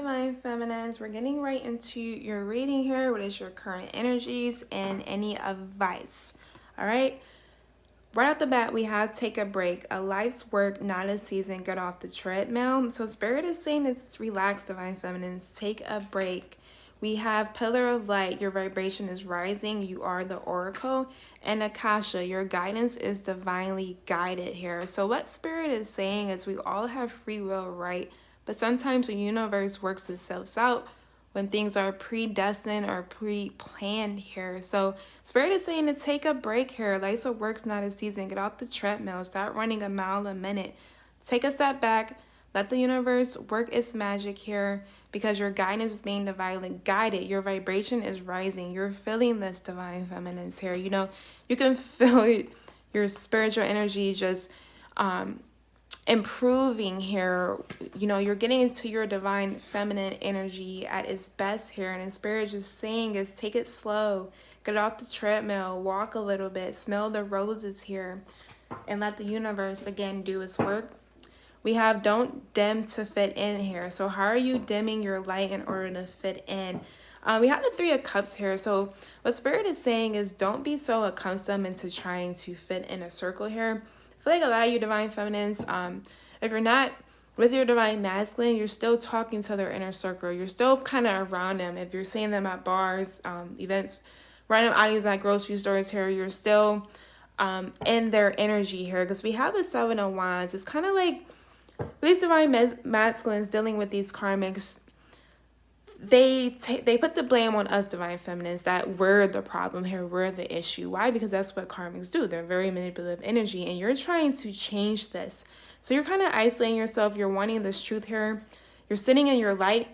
Divine Feminines. We're getting right into your reading here. What is your current energies and any advice? All right. Right off the bat, we have take a break. A life's work, not a season. Get off the treadmill. So Spirit is saying it's relax, Divine Feminines. Take a break. We have Pillar of Light. Your vibration is rising. You are the Oracle. And Akasha, your guidance is divinely guided here. So what Spirit is saying is we all have free will, right? But sometimes the universe works itself out when things are predestined or pre-planned here. So Spirit is saying to take a break here. Life's a works, not a season. Get off the treadmill. Start running a mile a minute. Take a step back. Let the universe work its magic here because your guidance is being divinely guided. Your vibration is rising. You're feeling this, Divine Feminines here. You know, you can feel your spiritual energy just improving here. You know, you're getting into your divine feminine energy at its best here, and Spirit just saying is take it slow, get off the treadmill, walk a little bit, smell the roses here, and let the universe again do its work. We have don't dim to fit in here. So how are you dimming your light in order to fit in? We have the Three of Cups here. So what Spirit is saying is don't be so accustomed into trying to fit in a circle here. I feel like a lot of you Divine Feminines, if you're not with your Divine Masculine, you're still talking to their inner circle. You're still kind of around them. If you're seeing them at bars, events, random outings at grocery stores here, you're still in their energy here. Because we have the Seven of Wands. It's kind of like these Divine Masculines dealing with these karmics. They put the blame on us Divine Feminines that we're the problem here, we're the issue. Why? Because that's what karmics do. They're very manipulative energy, and you're trying to change this. So you're kind of isolating yourself. You're wanting this truth here. You're sitting in your light.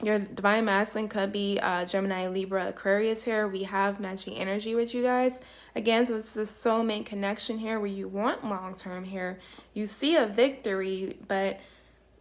Your Divine Masculine could be Gemini, Libra, Aquarius here. We have matching energy with you guys. Again, so this is a soulmate connection here where you want long-term here. You see a victory, but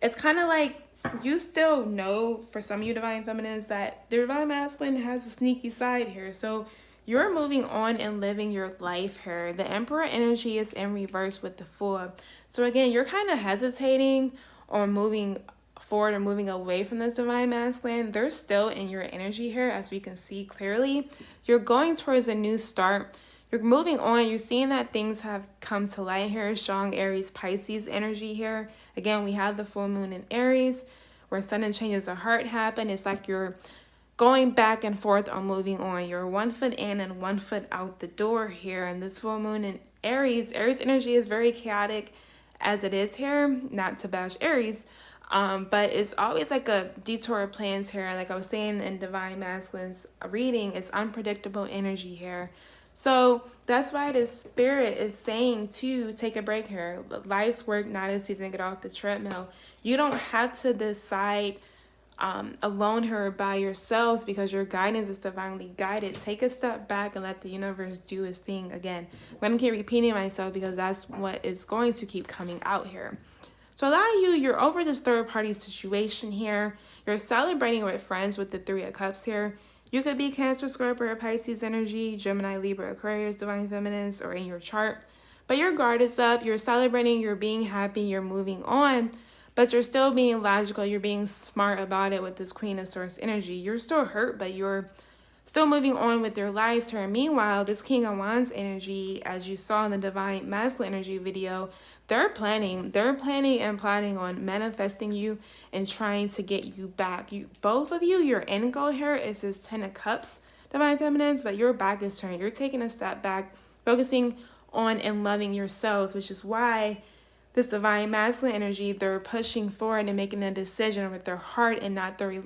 it's kind of like you still know, for some of you Divine Feminines, that the Divine Masculine has a sneaky side here. So you're moving on and living your life here. The Emperor energy is in reverse with the Fool. So again, you're kind of hesitating on moving forward or moving away from this Divine Masculine. They're still in your energy here, as we can see clearly. You're going towards a new start. You're moving on. You're seeing that things have come to light here. Strong Aries, Pisces energy here. Again, we have the full moon in Aries where sudden changes of heart happen. It's like you're going back and forth on moving on. You're 1 foot in and 1 foot out the door here. And this full moon in Aries energy is very chaotic as it is here. Not to bash Aries, but it's always like a detour of plans here. Like I was saying in Divine Masculine's reading, it's unpredictable energy here. So that's why the Spirit is saying to take a break here. Life's work, not a season. Get off the treadmill. You don't have to decide alone here by yourselves because your guidance is divinely guided. Take a step back and let the universe do its thing. Again, I'm going to keep repeating myself because that's what is going to keep coming out here. So a lot of you, you're over this third party situation here. You're celebrating with friends with the Three of Cups here. You could be Cancer, Scorpio, or Pisces energy, Gemini, Libra, Aquarius, Divine Feminines, or in your chart. But your guard is up. You're celebrating. You're being happy. You're moving on. But you're still being logical. You're being smart about it with this Queen of Swords energy. You're still hurt, but you're still moving on with your lives here. Meanwhile, this King of Wands energy, as you saw in the Divine Masculine energy video, they're planning and plotting on manifesting you and trying to get you back. Both of you, your end goal here is this 10 of Cups, Divine Feminines, but your back is turned. You're taking a step back, focusing on and loving yourselves, which is why this Divine Masculine energy, they're pushing forward and making a decision with their heart and not their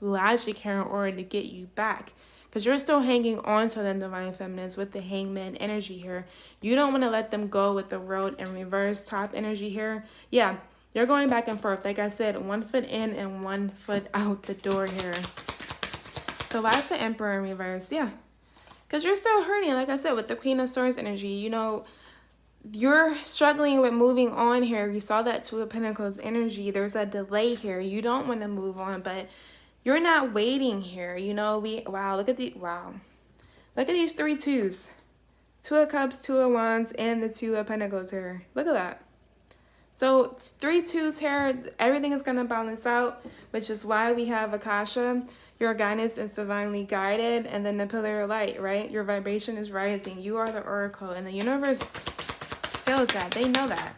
logic here in order to get you back. Because you're still hanging on to them, Divine Feminines, with the Hangman energy here. You don't want to let them go with the World in reverse top energy here. Yeah, you're going back and forth. Like I said, 1 foot in and 1 foot out the door here. So that's the Emperor in reverse. Yeah, because you're still hurting. Like I said, with the Queen of Swords energy, you know, you're struggling with moving on here. We saw that Two of Pentacles energy. There's a delay here. You don't want to move on, but you're not waiting here. You know, look at these 3 twos. 2 of Cups, 2 of Wands, and the 2 of Pentacles here. Look at that. So 3 twos here, everything is going to balance out, which is why we have Akasha. Your guidance is divinely guided, and then the pillar of light, right? Your vibration is rising. You are the oracle, and the universe feels that. They know that.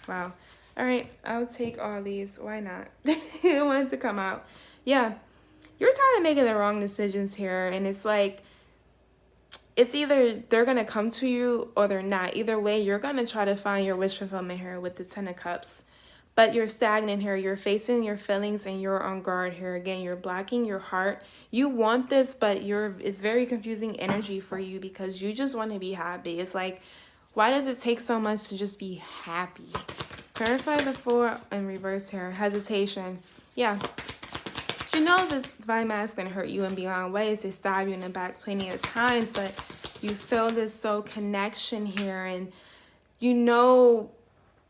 Wow. All right, I'll take all these. Why not? I wanted to come out. Yeah, you're tired of making the wrong decisions here, and it's like, it's either they're going to come to you or they're not. Either way, you're going to try to find your wish fulfillment here with the 10 of Cups. But you're stagnant here. You're facing your feelings and you're on guard here. Again, you're blocking your heart. You want this, but it's very confusing energy for you because you just want to be happy. It's like, why does it take so much to just be happy? Clarify the 4 in reverse here. Hesitation. Yeah. You know this divine masculine hurt you in beyond ways. They stab you in the back plenty of times, but you feel this soul connection here. And you know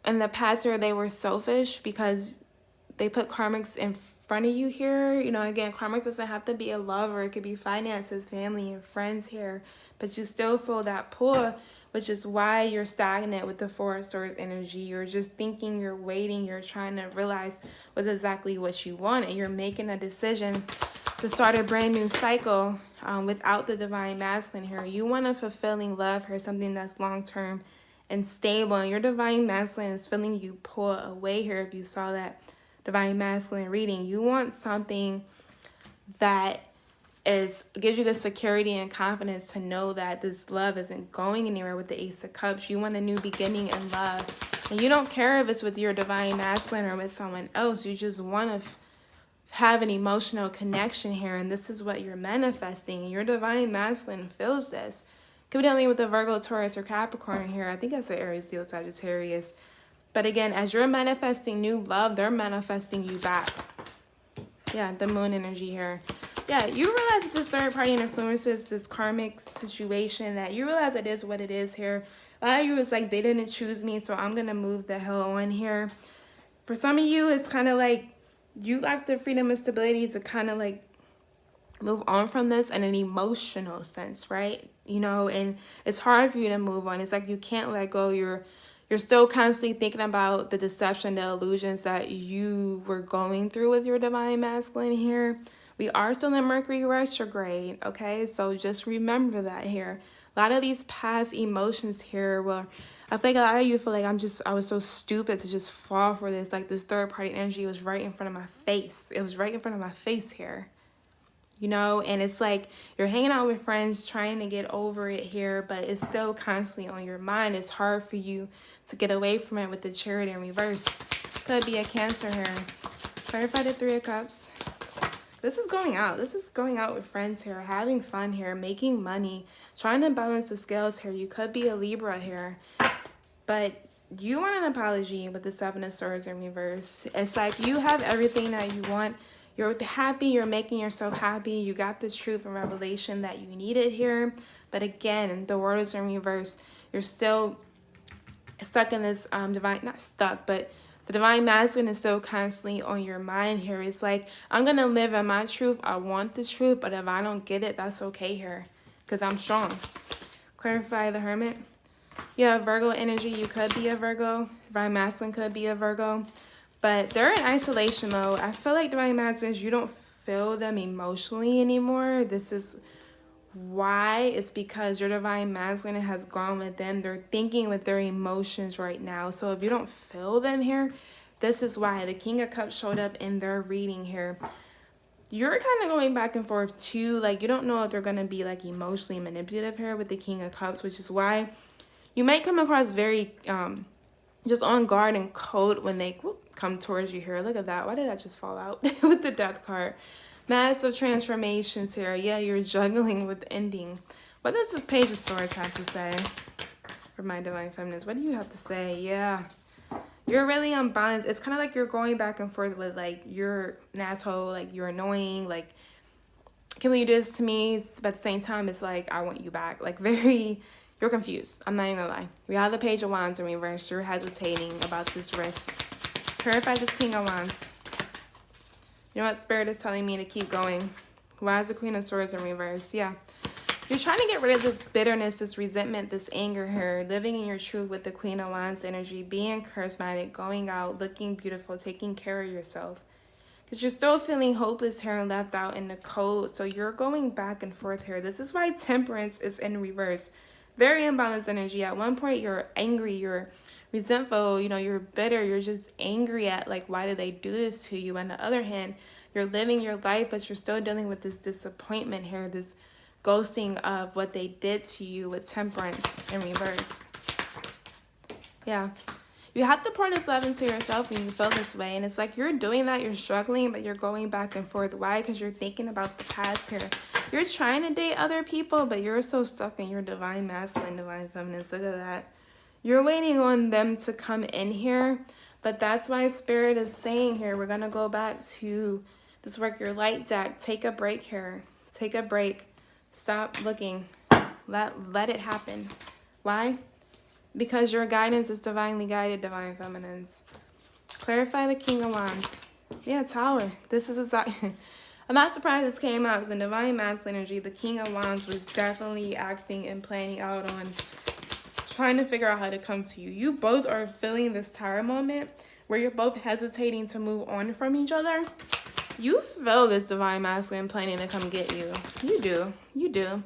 in the past here they were selfish because they put karmics in front of you here. You know, again, karmics doesn't have to be a lover. It could be finances, family, and friends here. But you still feel that pull, which is why you're stagnant with the 4 of Swords energy. You're just thinking, you're waiting, you're trying to realize what's exactly what you want, and you're making a decision to start a brand new cycle without the divine masculine here. You want a fulfilling love here, something that's long-term and stable, and your divine masculine is feeling you pull away here. If you saw that divine masculine reading, you want something that gives you the security and confidence to know that this love isn't going anywhere with the Ace of Cups. You want a new beginning in love. And you don't care if it's with your divine masculine or with someone else. You just want to have an emotional connection here. And this is what you're manifesting. Your divine masculine feels this. Could be dealing with the Virgo, Taurus, or Capricorn here. I think that's the Aries, Leo, Sagittarius. But again, as you're manifesting new love, they're manifesting you back. Yeah, the moon energy here. Yeah, you realize with this third party influences, this karmic situation, that you realize it is what it is here. A lot of you is like, they didn't choose me, so I'm going to move the hell on here. For some of you, it's kind of like you lack the freedom and stability to kind of like move on from this in an emotional sense, right? You know, and it's hard for you to move on. It's like you can't let go. You're still constantly thinking about the deception, the illusions that you were going through with your divine masculine here. We are still in Mercury retrograde, okay? So just remember that here. A lot of these past emotions here, well, I think a lot of you feel like I was so stupid to just fall for this. Like this third party energy was right in front of my face. It was right in front of my face here. You know, and it's like you're hanging out with friends trying to get over it here, but it's still constantly on your mind. It's hard for you to get away from it with the Chariot in reverse. Could be a Cancer here. Clarify the 3 of Cups. This is going out. This is going out with friends here, having fun here, making money, trying to balance the scales here. You could be a Libra here, but you want an apology with the 7 of Swords in reverse. It's like you have everything that you want. You're happy. You're making yourself happy. You got the truth and revelation that you needed here. But again, the World is in reverse. You're still stuck in this divine, not stuck, but the divine masculine is so constantly on your mind here. It's like, I'm going to live in my truth. I want the truth, but if I don't get it, that's okay here because I'm strong. Clarify the Hermit. Yeah, Virgo energy. You could be a Virgo. Divine masculine could be a Virgo. But they're in isolation mode. I feel like divine masculines, you don't feel them emotionally anymore. This is why. It's because your divine masculine has gone with them. They're thinking with their emotions right now. So if you don't feel them here, this is why. The King of Cups showed up in their reading here. You're kind of going back and forth too. Like you don't know if they're going to be like emotionally manipulative here with the King of Cups, which is why you might come across very just on guard and cold when they come towards you here. Look at that. Why did that just fall out with the Death card? Massive transformations here. Yeah, you're juggling with ending. What does this Page of Swords have to say for my divine feminines? What do you have to say? Yeah. You're really unbalanced. It's kind of like you're going back and forth with like, you're an asshole, like you're annoying, like, can't believe you do this to me. But at the same time, it's like, I want you back. Like you're confused. I'm not even gonna lie. We have the Page of Wands in reverse. You're hesitating about this risk. Clarify this King of Wands. You know what? Spirit is telling me to keep going. Why is the Queen of Swords in reverse? Yeah. You're trying to get rid of this bitterness, this resentment, this anger here, living in your truth with the Queen of Wands energy, being charismatic, going out, looking beautiful, taking care of yourself. Because you're still feeling hopeless here and left out in the cold. So you're going back and forth here. This is why Temperance is in reverse. Very imbalanced energy. At one point, you're angry, you're resentful, you know, you're bitter, you're just angry at, like, why did they do this to you? On the other hand, you're living your life, but you're still dealing with this disappointment here, this ghosting of what they did to you with Temperance in reverse. Yeah. You have to pour this love into yourself when you feel this way. And it's like you're doing that, you're struggling, but you're going back and forth. Why? Because you're thinking about the past here. You're trying to date other people, but you're so stuck in your divine masculine, divine feminine. Look at that. You're waiting on them to come in here. But that's why Spirit is saying here, we're going to go back to this Work Your Light deck. Take a break here. Take a break. Stop looking. Let it happen. Why? Because your guidance is divinely guided, divine feminines. Clarify the King of Wands. Yeah, Tower. This is exactly... I'm not surprised this came out because in divine masculine energy, the King of Wands was definitely acting and planning out on trying to figure out how to come to you. You both are feeling this Tower moment where you're both hesitating to move on from each other. You feel this divine masculine planning to come get you. You do. You do.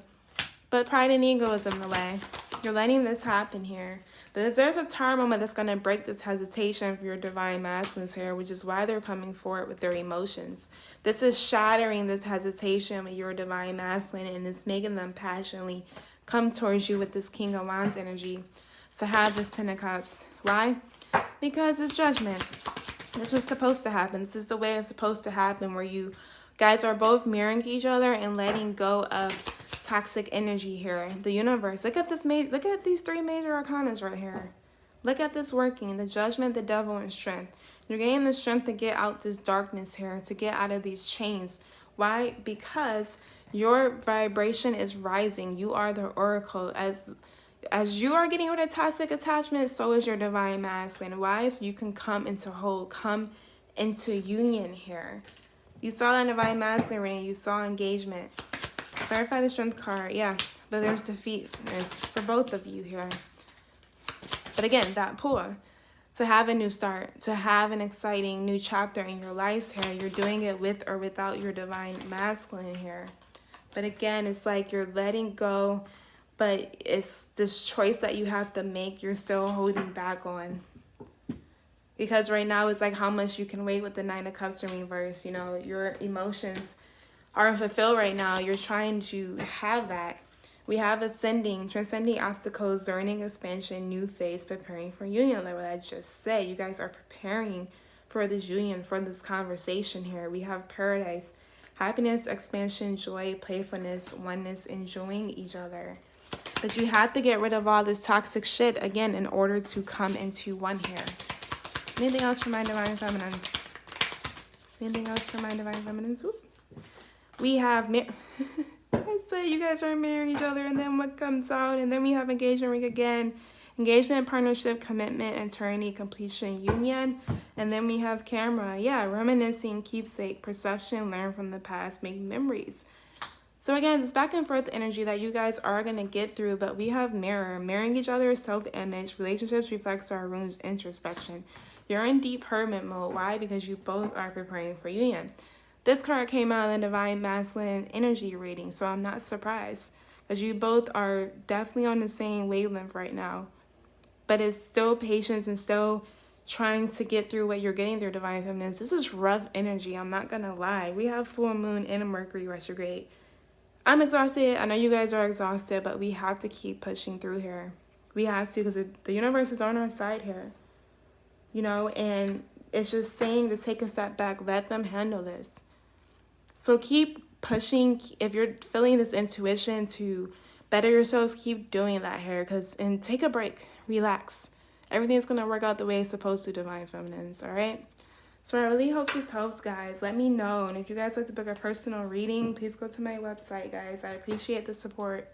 But pride and ego is in the way. You're letting this happen here. There's a Tower moment that's going to break this hesitation for your divine masculines here, which is why they're coming forward with their emotions. This is shattering this hesitation with your divine masculine, and it's making them passionately come towards you with this King of Wands energy to have this Ten of Cups. Why? Because it's judgment. This was supposed to happen. This is the way it's supposed to happen, where you guys are both mirroring each other and letting go of toxic energy here. The universe. Look at this. Look at these three major arcanas right here. Look at this working. The judgment, the devil, and strength. You're getting the strength to get out this darkness here, to get out of these chains. Why? Because your vibration is rising. You are the oracle. As you are getting rid of toxic attachment, so is your divine masculine. Why? So you can come into whole, come into union here. You saw that divine masculine reading. You saw engagement. Clarify the strength card. Yeah, but there's defeat. It's for both of you here. But again, that pull. To have a new start. To have an exciting new chapter in your lives here. You're doing it with or without your divine masculine here. But again, it's like you're letting go. But it's this choice that you have to make. You're still holding back on. Because right now it's like how much you can wait with the Nine of Cups in reverse. You know, your emotions are fulfilled right now. You're trying to have that. We have ascending, transcending obstacles, learning, expansion, new phase, preparing for union. Like what I just said, you guys are preparing for this union, for this conversation here. We have paradise, happiness, expansion, joy, playfulness, oneness, enjoying each other. But you have to get rid of all this toxic shit, again, in order to come into one here. Anything else for my divine feminines? Anything else for my divine feminines? Ooh. We have... I say you guys are marrying each other, and then what comes out? And then we have engagement ring again. Engagement, partnership, commitment, attorney, completion, union. And then we have camera. Yeah, reminiscing, keepsake, perception, learn from the past, make memories. So again, it's back and forth energy that you guys are going to get through, but we have mirror. Mirroring each other, self-image. Relationships reflects our wounds, introspection. You're in deep hermit mode. Why? Because you both are preparing for union. This card came out in the Divine Masculine Energy reading, so I'm not surprised. Because you both are definitely on the same wavelength right now. But it's still patience and still trying to get through what you're getting through, Divine Feminines. This is rough energy, I'm not going to lie. We have full moon and a Mercury retrograde. I'm exhausted. I know you guys are exhausted, but we have to keep pushing through here. We have to, because the universe is on our side here. You know, and it's just saying to take a step back. Let them handle this. So keep pushing. If you're feeling this intuition to better yourselves, keep doing that here. And take a break. Relax. Everything's going to work out the way it's supposed to, Divine Feminines. All right? So I really hope this helps, guys. Let me know. And if you guys like to book a personal reading, please go to my website, guys. I appreciate the support.